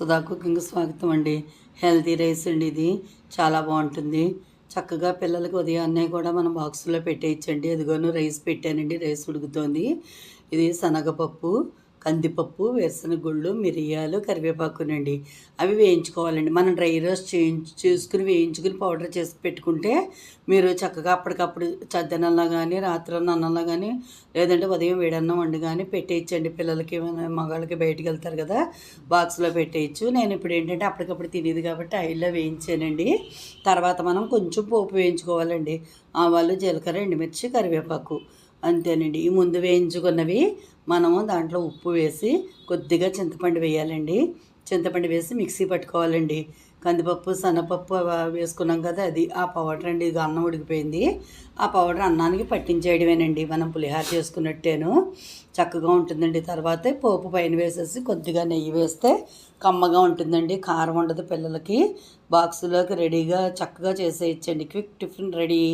Sudha cooking స్వాగతం అండి. Healthy rice అండి ఇది. చాలా బాగుంటుంది. చక్కగా పిల్లలకి ఉదయాన్నే కూడా మనం బాక్సులో పెట్టేయచ్చండి. అదిగోను రైస్ పెట్టానండి. రైస్ ఉడుకుతోంది. ఇది శనగపప్పు, కందిపప్పు, వేరుశనగ గుళ్ళు, మిరియాలు, కరివేపాకునండి. అవి వేయించుకోవాలండి. మనం డ్రై రోస్ట్ చేసుకుని వేయించుకుని పౌడర్ చేసి పెట్టుకుంటే మీరు చక్కగా అప్పటికప్పుడు చద్దనంలో కానీ రాత్రి అన్నంలో కానీ లేదంటే ఉదయం వేడన్నం వండి కానీ పెట్టేయచ్చండి. పిల్లలకి మగవాళ్ళకి బయటికి వెళ్తారు కదా, బాక్స్లో పెట్టేయచ్చు. నేను ఇప్పుడు ఏంటంటే అప్పటికప్పుడు తినేది కాబట్టి ఆయిల్లో వేయించానండి. తర్వాత మనం కొంచెం పోపు వేయించుకోవాలండి. ఆవాలు, జీలకర్ర, ఎండుమిర్చి, కరివేపాకు, అంతేనండి. ఈ ముందు వేయించుకున్నవి మనము దాంట్లో ఉప్పు వేసి కొద్దిగా చింతపండు వేయాలండి. చింతపండు వేసి మిక్సీ పట్టుకోవాలండి. కందిపప్పు, శనగపప్పు వేసుకున్నాం కదా, అది ఆ పౌడర్ అండి. ఇది అన్నం ఉడికిపోయింది. ఆ పౌడర్ అన్నానికి పట్టించేయడమేనండి. మనం పులిహార చేసుకున్నట్టేను చక్కగా ఉంటుందండి. తర్వాత పోపు పైన వేసేసి కొద్దిగా నెయ్యి వేస్తే కమ్మగా ఉంటుందండి. కారం ఉండదు. పిల్లలకి బాక్సులోకి రెడీగా చక్కగా చేసేయచ్చండి. Quick tiffin ready.